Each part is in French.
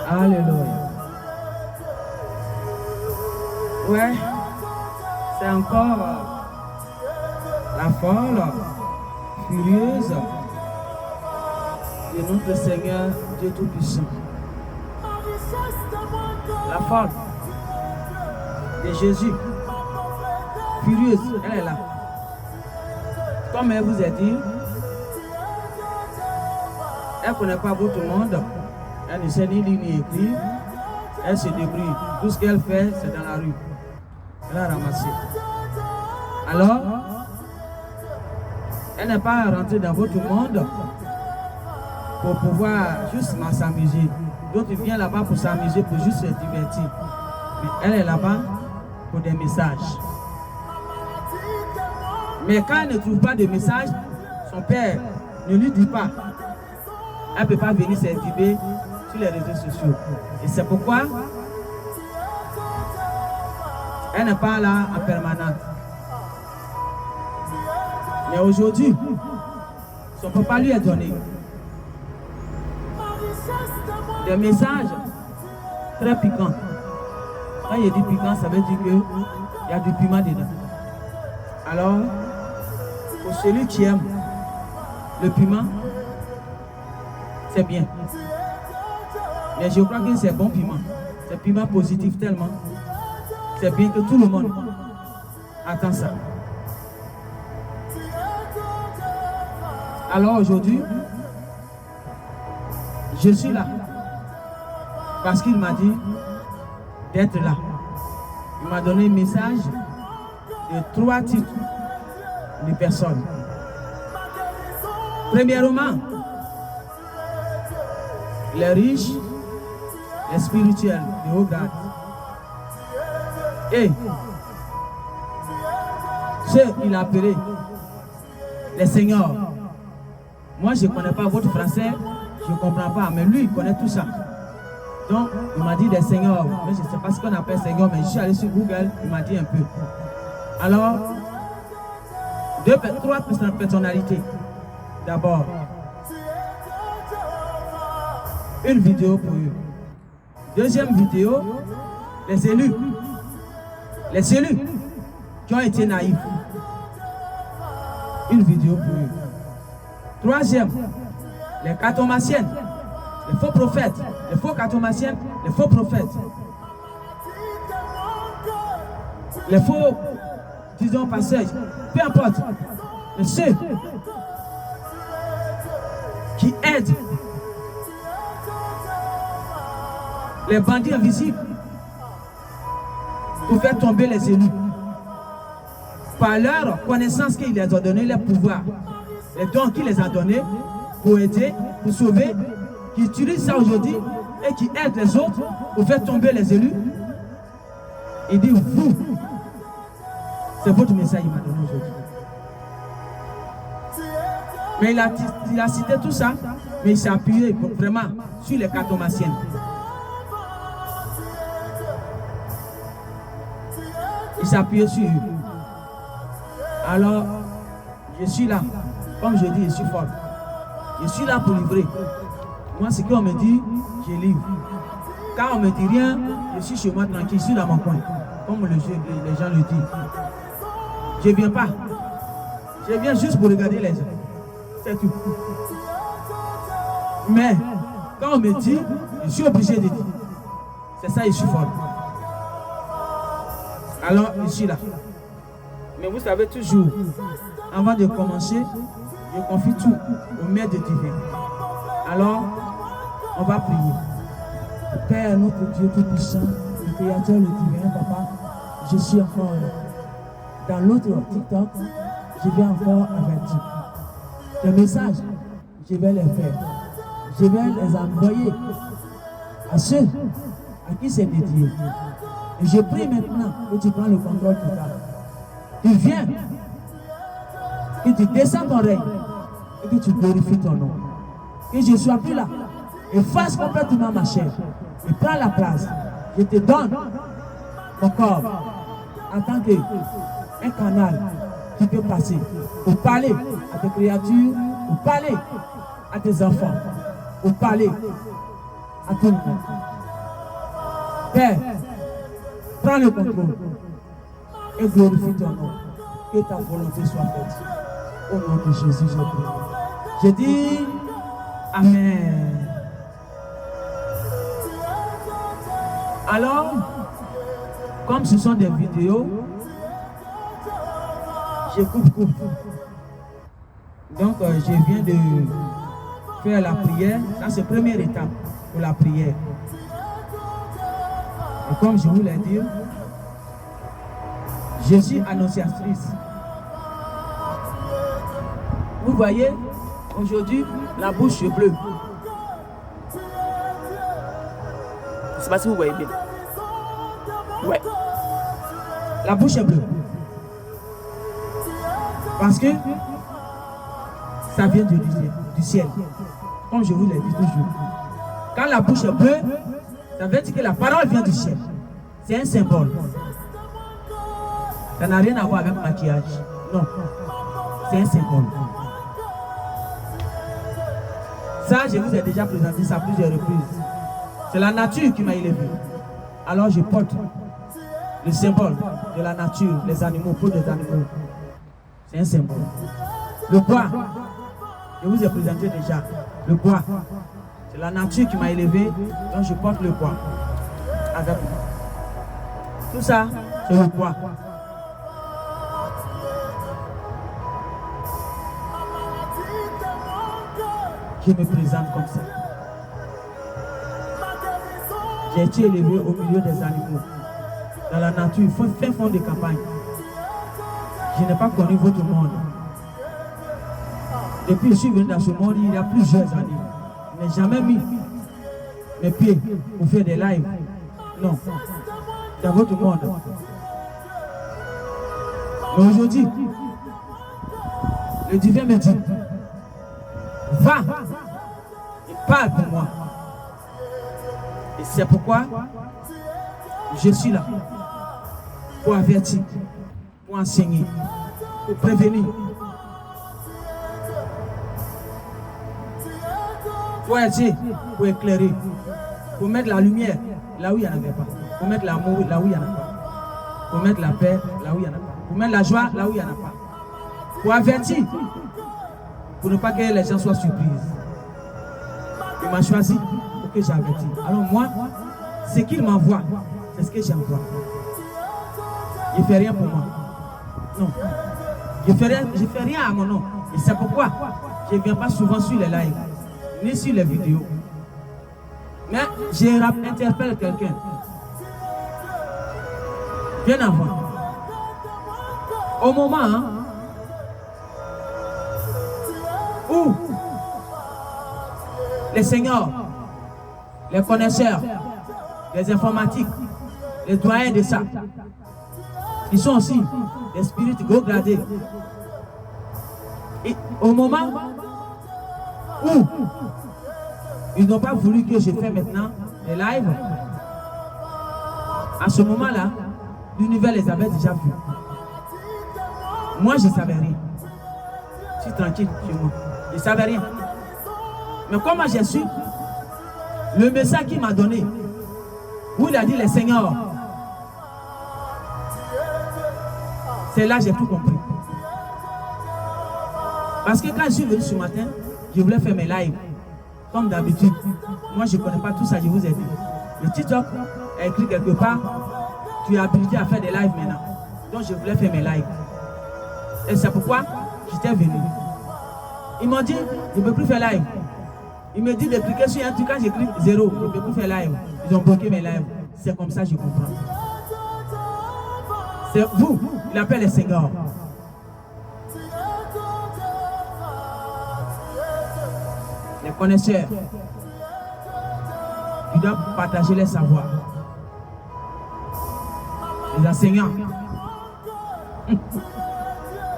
Alléluia. Ouais, c'est encore la folle, furieuse de notre Seigneur Dieu Tout-Puissant. La folle de Jésus, furieuse, elle est là. Comme elle vous a dit, elle ne connaît pas votre monde, elle ne sait ni lire ni écrire, elle se débrouille. Tout ce qu'elle fait, c'est dans la rue. Elle a ramassé. Alors, elle n'est pas rentrée dans votre monde pour pouvoir juste s'amuser. D'autres viennent là-bas pour s'amuser, pour juste se divertir. Mais elle est là-bas pour des messages. Mais quand elle ne trouve pas de message, son père ne lui dit pas. Elle ne peut pas venir s'exhiber sur les réseaux sociaux. Et c'est pourquoi elle n'est pas là en permanence. Mais aujourd'hui, son papa lui a donné des messages très piquants. Quand il dit piquant, ça veut dire qu'il y a du piment dedans. Alors, pour celui qui aime le piment, c'est bien. Mais je crois que c'est bon piment. C'est piment positif tellement. C'est bien que tout le monde attend ça. Alors aujourd'hui, je suis là. Parce qu'il m'a dit d'être là. Il m'a donné un message de 3 types de personnes. Premièrement, les riches, les spirituels de haut grade. Et ceux qu'il a appelés les seigneurs. Moi, je ne connais pas votre français, je ne comprends pas, mais lui, il connaît tout ça. Donc, il m'a dit des seigneurs. Mais je ne sais pas ce qu'on appelle seigneur, mais je suis allé sur Google, il m'a dit un peu. Alors, 3 personnalités. D'abord, une vidéo pour eux. Deuxième vidéo, les élus. Les élus qui ont été naïfs. Une vidéo pour eux. Troisième, les cartomanciennes, les faux prophètes, les faux cartomanciennes, les faux prophètes. Les faux, disons, passages, peu importe. Mais ceux qui aident les bandits invisibles pour faire tomber les élus. Par leur connaissance qu'il les a donné, leur pouvoir, les dons qu'il les a donnés pour aider, pour sauver, qui utilisent ça aujourd'hui et qui aident les autres pour faire tomber les élus. Il dit, vous, c'est votre message qu'il m'a donné aujourd'hui. Mais il a cité tout ça, mais il s'est appuyé vraiment sur les cartomanciennes. Il s'est appuyé sur eux. Alors, je suis là. Comme je dis, je suis fort. Je suis là pour livrer. Moi, ce qu'on me dit, je livre. Quand on ne me dit rien, je suis chez moi tranquille, je suis dans mon coin. Comme les gens le disent. Je ne viens pas. Je viens juste pour regarder les gens. C'est tout. Mais, quand on me dit, je suis obligé de dire. C'est ça, je suis fort. Alors, je suis là. Mais vous savez toujours, avant de commencer, je confie tout au Maître divin. Alors, on va prier. Père, notre Dieu Tout-Puissant, le Créateur, le divin, Papa, je suis encore dans l'autre TikTok, je vais encore avertir. Les messages, je vais les faire. Je vais les envoyer à ceux à qui c'est dédié. Et je prie maintenant que tu prends le contrôle total. Tu viens, que tu descends ton règne et que tu glorifies ton nom. Que je ne sois plus là. Efface complètement ma chair et prends la place. Je te donne mon corps en tant qu'un canal qui peut passer pour parler à tes créatures, pour parler à tes enfants, pour parler à tout le monde. Père, prends le contrôle et glorifie ton nom. Que ta volonté soit faite. Au nom de Jésus, je prie. Je dis Amen. Alors, comme ce sont des vidéos, je coupe. Donc, je viens de faire la prière. Ça, c'est la première étape pour la prière. Et comme je vous l'ai dit, je suis annonciatrice. Vous voyez, aujourd'hui, la bouche est bleue. Je ne sais pas si vous voyez bien. Ouais. La bouche est bleue. Parce que ça vient du ciel. Comme je vous l'ai dit toujours. Quand la bouche est bleue, ça veut dire que la parole vient du ciel. C'est un symbole. Ça n'a rien à voir avec maquillage. Non. C'est un symbole. Ça, je vous ai déjà présenté ça à plusieurs reprises. C'est la nature qui m'a élevé. Alors je porte le symbole de la nature, les animaux, pour les animaux. C'est un symbole. Le bois, je vous ai présenté déjà. Le bois, c'est la nature qui m'a élevé, donc je porte le bois avec moi. Tout ça, c'est le bois. Je me présente comme ça. J'ai été élevé au milieu des animaux, dans la nature, fin fond de campagne. Je n'ai pas connu votre monde. Depuis que je suis venu dans ce monde, il y a plusieurs années. Je n'ai jamais mis mes pieds pour faire des lives. Non. Dans votre monde. Mais aujourd'hui, le divin me dit, va, il parle pour moi. Et c'est pourquoi je suis là, pour avertir, pour enseigner, pour prévenir, pour aider, pour éclairer, pour mettre la lumière là où il n'y en avait pas, pour mettre l'amour là où il n'y en a pas, pour mettre la paix là où il n'y en a pas, pour mettre la joie là où il n'y en a pas, pour avertir, pour ne pas que les gens soient surprises. Il m'a choisi pour que j'avertisse. Alors moi, ce qu'il m'envoie, c'est ce que j'envoie. Il ne fait rien pour moi. Non. Je ne fais rien à mon nom. Et c'est pourquoi je ne viens pas souvent sur les lives, ni sur les vidéos. Mais j'interpelle quelqu'un. Bien avant. Au moment où les seigneurs, les connaisseurs, les informatiques, les doyens de ça, ils sont aussi des spirites haut gradés. Et au moment où ils n'ont pas voulu que je fasse maintenant les lives, à ce moment-là, l'univers les avait déjà vus. Moi, je ne savais rien. Je suis tranquille chez moi. Je ne savais rien. Mais comment j'ai su le message qu'il m'a donné, où il a dit les seigneurs, c'est là que j'ai tout compris. Parce que quand je suis venu ce matin, je voulais faire mes lives. Comme d'habitude. Moi, je ne connais pas tout ça, je vous ai dit. Le TikTok a écrit quelque part, tu es habilité à faire des lives maintenant. Donc, je voulais faire mes lives. Et c'est pourquoi j'étais venu. Ils m'ont dit, je ne peux plus faire live. Ils me disent de cliquer sur un truc, quand j'écris 0, je ne peux plus faire live. Ils ont bloqué mes lives. C'est comme ça que je comprends. C'est vous, il appelle les seigneurs. Les connaisseurs. Ils doivent partager les savoirs. Les enseignants.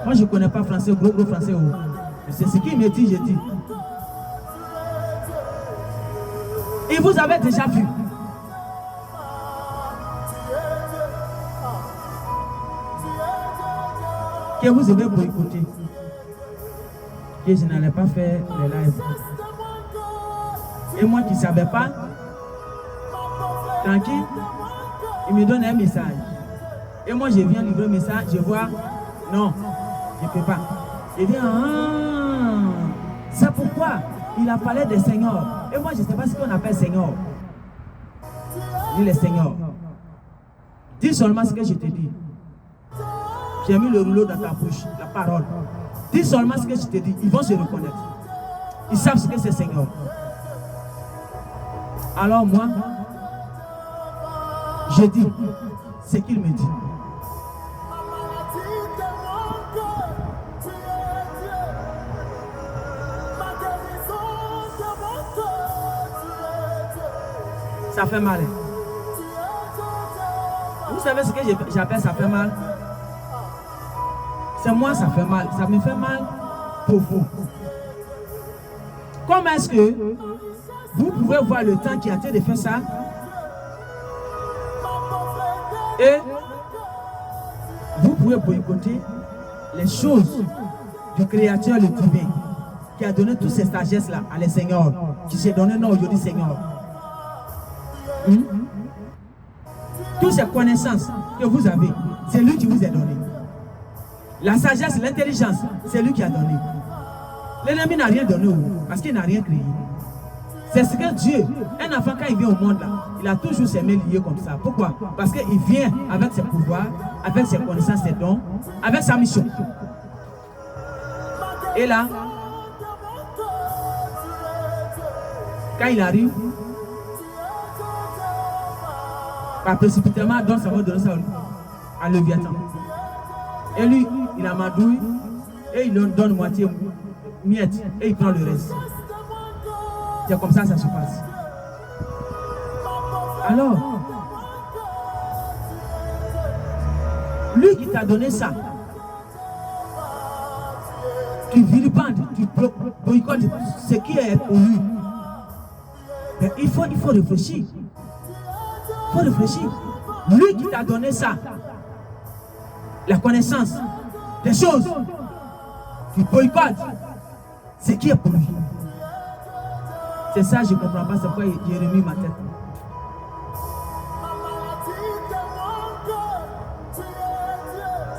Moi, je ne connais pas français, gros français. Mais c'est ce qu'il me dit, je dis. Et vous avez déjà vu. Que vous avez boycotté. Que je n'allais pas faire les lives. Et moi qui ne savais pas, tranquille, il me donne un message. Et moi, je viens livrer le message, je vois, non, je ne peux pas. Je dis, c'est pourquoi il a parlé des seigneurs. Et moi, je ne sais pas ce qu'on appelle seigneur. Dis les seigneurs. Dis seulement ce que je te dis. J'ai mis le rouleau dans ta bouche, la parole. Dis seulement ce que je te dis, ils vont se reconnaître. Ils savent ce que c'est Seigneur. Alors moi, je dis ce qu'il me dit. Ça fait mal. Vous savez ce que j'appelle ça fait mal? C'est moi, ça fait mal. Ça me fait mal pour vous. Comment est-ce que vous pouvez voir le temps qui est en train de faire ça? Et vous pouvez boycotter les choses du Créateur, le divin, qui a donné toutes ces sagesses-là à les seigneurs, qui s'est donné nom aujourd'hui Seigneur. Toutes ces connaissances que vous avez, c'est lui qui vous a donné. La sagesse, l'intelligence, c'est lui qui a donné. L'ennemi n'a rien donné parce qu'il n'a rien créé. C'est ce que Dieu, un enfant quand il vient au monde là, il a toujours ses mains liées comme ça. Pourquoi? Parce qu'il vient avec ses pouvoirs, avec ses connaissances, ses dons, avec sa mission. Et là, quand il arrive, par précipitamment, donc ça va donner ça à Léviathan. Et lui, il a madouille et il lui donne moitié miette et il prend le reste. C'est comme ça se passe. Alors, lui qui t'a donné ça, tu vilipentes, tu boycottes ce qui est pour lui. Mais il faut réfléchir. Il faut réfléchir. Lui qui t'a donné ça, la connaissance des choses, tu boycottes ce qui est pour lui. C'est ça, je ne comprends pas, c'est pourquoi j'ai remis ma tête.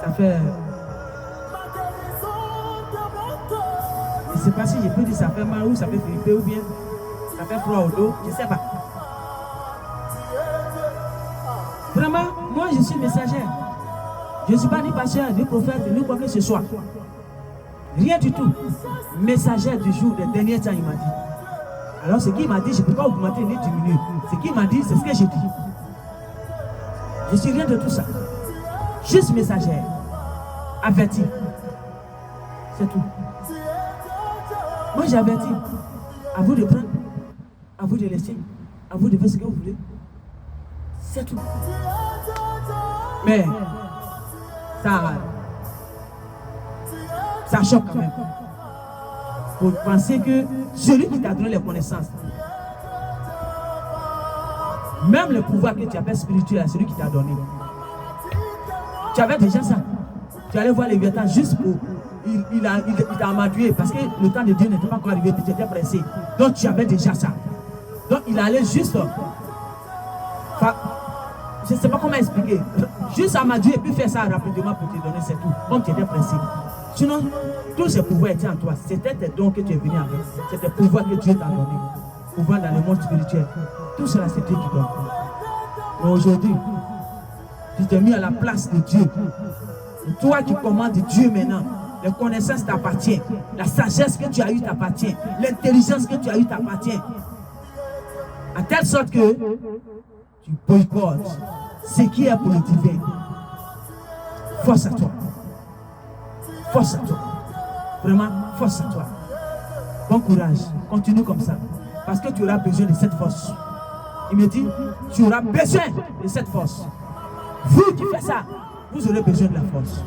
Ça fait... Je ne sais pas si je peux dire ça fait mal ou ça fait flipper ou bien ça fait froid au dos, je ne sais pas. Vraiment, moi je suis messagère. Je ne suis pas ni pasteur, ni prophète, ni quoi que ce soit. Rien du tout. Messagère du jour, des derniers temps, il m'a dit. Alors ce qu'il m'a dit, je ne peux pas augmenter ni diminuer. Ce qu'il m'a dit, c'est ce que j'ai dit. Je ne suis rien de tout ça. Juste messagère. Averti. C'est tout. Moi j'ai averti. À vous de prendre. À vous de laisser. À vous de faire ce que vous voulez. C'est tout. Mais ça choque quand même. Pour penser que celui qui t'a donné les connaissances, même le pouvoir que tu appelles spirituel, c'est celui qui t'a donné. Tu avais déjà ça. Tu allais voir les Léviathan juste pour... Il t'a amadoué parce que le temps de Dieu n'était pas encore arrivé, tu étais pressé. Donc tu avais déjà ça. Donc il allait juste... Je ne sais pas comment expliquer. Juste amadouer et puis faire ça rapidement pour te donner, c'est tout. Comme tu étais pressé. Sinon, tous ces pouvoirs étaient en toi. C'était tes dons que tu es venu avec. C'était le pouvoir que Dieu t'a donné. Pouvoir dans le monde spirituel. Tout cela, c'est Dieu qui donne. Mais aujourd'hui, tu t'es mis à la place de Dieu. Et toi qui commandes Dieu maintenant, les connaissances t'appartiennent. La sagesse que tu as eue t'appartient. L'intelligence que tu as eue t'appartient. En telle sorte que tu boycottes ce qui est pour le divin. Force à toi. Force à toi. Vraiment, force à toi. Bon courage. Continue comme ça. Parce que tu auras besoin de cette force. Il me dit, tu auras besoin de cette force. Vous qui faites ça, vous aurez besoin de la force.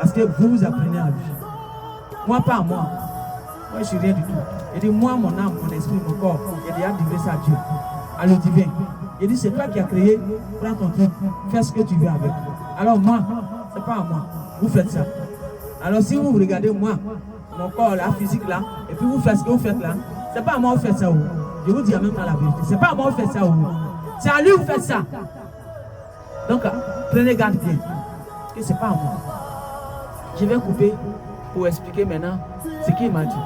Parce que vous apprenez à lui. Moi, pas à moi. Moi, je ne suis rien du tout. Il dit, moi, mon âme, mon esprit, mon corps, j'ai déjà livré ça à Dieu. À le divin. Il dit, c'est toi qui as créé, prends ton truc, fais ce que tu veux avec. Alors moi, c'est pas à moi. Vous faites ça. Alors si vous regardez moi, mon corps là, physique là, et puis vous faites ce que vous faites là, c'est pas à moi vous faites ça. Je vous dis en même temps la vérité. C'est pas à moi qui fait ça. C'est à lui qui fait ça. Donc, prenez garde bien. Que c'est pas à moi. Je vais couper pour expliquer maintenant ce qu'il m'a dit.